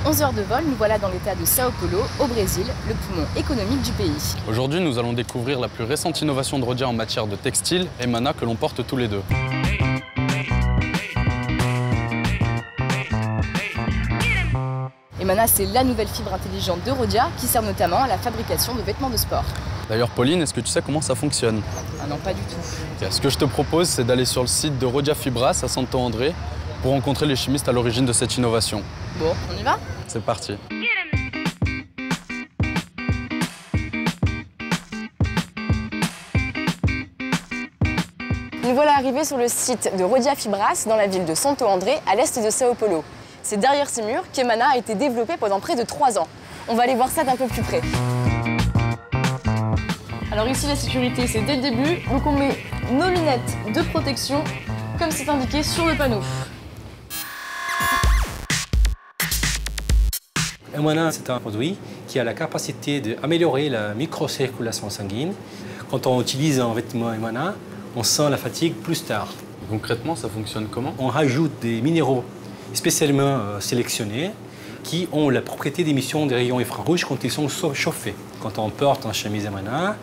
11 heures de vol, nous voilà dans l'état de Sao Paulo, au Brésil, le poumon économique du pays. Aujourd'hui, nous allons découvrir la plus récente innovation de Rhodia en matière de textile, Emana, que l'on porte tous les deux. Emana, c'est la nouvelle fibre intelligente de Rhodia qui sert notamment à la fabrication de vêtements de sport. D'ailleurs, Pauline, est-ce que tu sais comment ça fonctionne? Ah non, pas du tout. Ce que je te propose, c'est d'aller sur le site de Rhodia Fibras à Santo André pour rencontrer les chimistes à l'origine de cette innovation. Bon, on y va? C'est parti. Nous voilà arrivés sur le site de Rhodia Fibras dans la ville de Santo André, à l'est de Sao Paulo. C'est derrière ces murs qu'Emana a été développé pendant près de 3 ans. On va aller voir ça d'un peu plus près. Alors ici, la sécurité, c'est dès le début. Donc on met nos lunettes de protection, comme c'est indiqué sur le panneau. Emana, c'est un produit qui a la capacité d'améliorer la microcirculation sanguine. Quand on utilise un vêtement Emana, on sent la fatigue plus tard. Concrètement, ça fonctionne comment? On rajoute des minéraux spécialement sélectionnés qui ont la propriété d'émission des rayons infrarouges quand ils sont chauffés. Quand on porte un chemise Emana,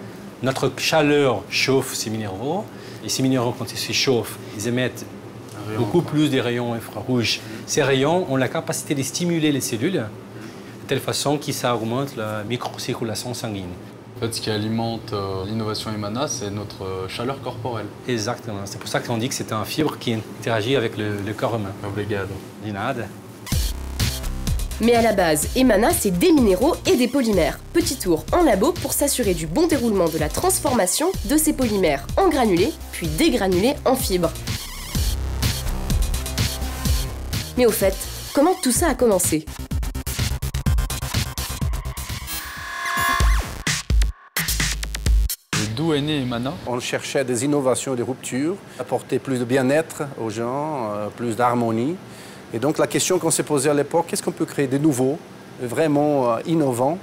notre chaleur chauffe ces minéraux. Et ces minéraux, quand ils se chauffent, ils émettent beaucoup plus des rayons infrarouges. Ces rayons ont la capacité de stimuler les cellules de telle façon que ça augmente la microcirculation sanguine. En fait, ce qui alimente l'innovation Emana, c'est notre chaleur corporelle. Exactement. C'est pour ça qu'on dit que c'est un fibre qui interagit avec le corps humain. Obrigado. De nada. Mais à la base, Emana, c'est des minéraux et des polymères. Petit tour en labo pour s'assurer du bon déroulement de la transformation de ces polymères en granulés, puis dégranulés en fibres. Mais au fait, comment tout ça a commencé? D'où est né Emana? On cherchait des innovations, des ruptures, apporter plus de bien-être aux gens, plus d'harmonie. Et donc la question qu'on s'est posée à l'époque, qu'est-ce qu'on peut créer de nouveau, vraiment innovant,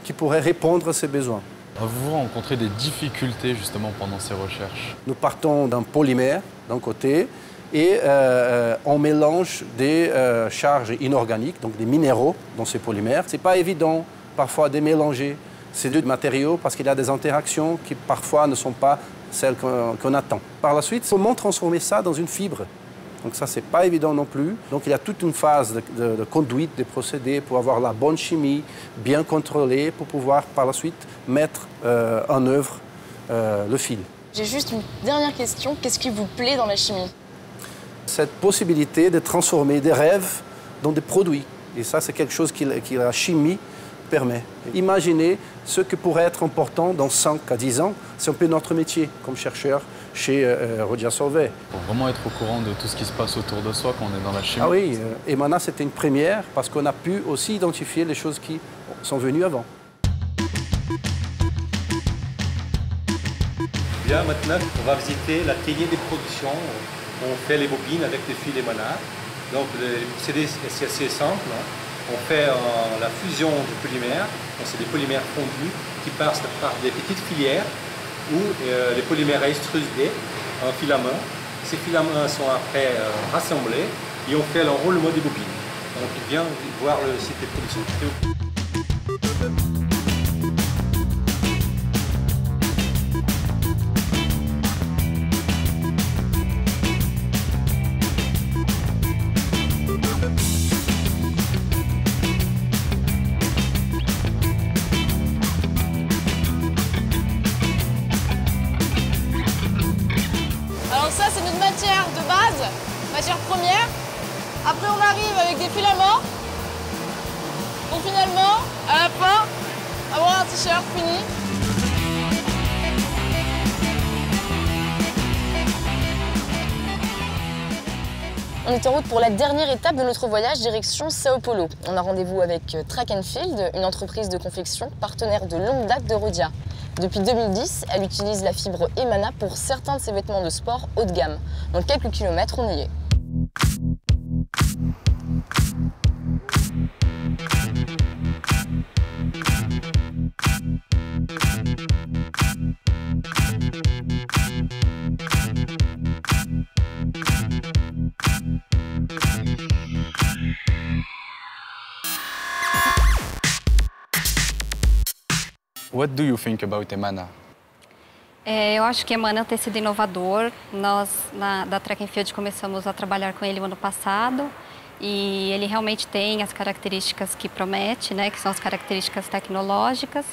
qui pourrait répondre à ces besoins? Avez-vous rencontré des difficultés justement pendant ces recherches? Nous partons d'un polymère d'un côté et on mélange des charges inorganiques, donc des minéraux dans ces polymères. Ce n'est pas évident parfois de mélanger ces deux matériaux parce qu'il y a des interactions qui parfois ne sont pas celles qu'on attend. Par la suite, comment transformer ça dans une fibre? Donc ça, c'est pas évident non plus. Donc il y a toute une phase de conduite des procédés pour avoir la bonne chimie, bien contrôlée, pour pouvoir par la suite mettre en œuvre le fil. J'ai juste une dernière question. Qu'est-ce qui vous plaît dans la chimie? Cette possibilité de transformer des rêves dans des produits. Et ça, c'est quelque chose que la chimie permet. Imaginez ce que pourrait être important dans 5 à 10 ans. C'est un peu notre métier comme chercheur chez Rhodia Solvay. Il faut vraiment être au courant de tout ce qui se passe autour de soi quand on est dans la chimie. Ah oui, Emana, c'était une première parce qu'on a pu aussi identifier les choses qui sont venues avant. Bien, maintenant, on va visiter l'atelier de production. On fait les bobines avec des fils Emana. Donc, le procédé c'est assez simple. On fait la fusion du polymère. C'est des polymères fondus qui passent par des petites filières où les polymères extrudés en filaments. Ces filaments sont après rassemblés et on fait l'enroulement des bobines. Donc, il vient voir le site de production. Alors ça, c'est notre matière de base, matière première. Après, on arrive avec des filaments pour finalement, à la fin, avoir un t-shirt fini. On est en route pour la dernière étape de notre voyage direction Sao Paulo. On a rendez-vous avec Track & Field, une entreprise de confection partenaire de longue date de Rhodia. Depuis 2010, elle utilise la fibre Emana pour certains de ses vêtements de sport haut de gamme. Dans quelques kilomètres, on y est. What do you think about Emana? Eu acho que Emana tem sido inovador. Nós, da Track and Field, começamos a trabalhar com ele no ano passado e ele realmente tem as características que promete, né, que são as características tecnológicas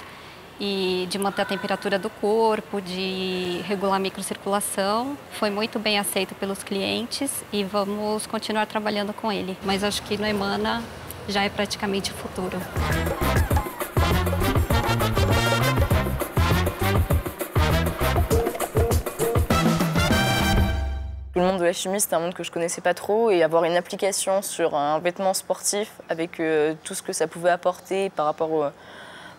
e de manter a temperatura do corpo, de regular a microcirculação. Foi muito bem aceito pelos clientes e vamos continuar trabalhando com ele. Mas acho que no Emana já é praticamente o futuro. Le monde de la chimie, c'est un monde que je connaissais pas trop et avoir une application sur un vêtement sportif avec tout ce que ça pouvait apporter par rapport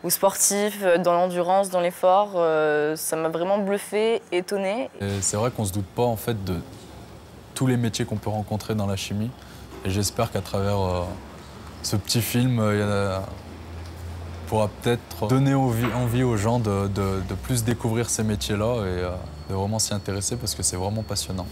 aux sportifs, dans l'endurance, dans l'effort, ça m'a vraiment bluffé, étonné. C'est vrai qu'on ne se doute pas en fait de tous les métiers qu'on peut rencontrer dans la chimie et j'espère qu'à travers ce petit film, pourra peut-être donner envie aux gens de plus découvrir ces métiers-là et de vraiment s'y intéresser parce que c'est vraiment passionnant.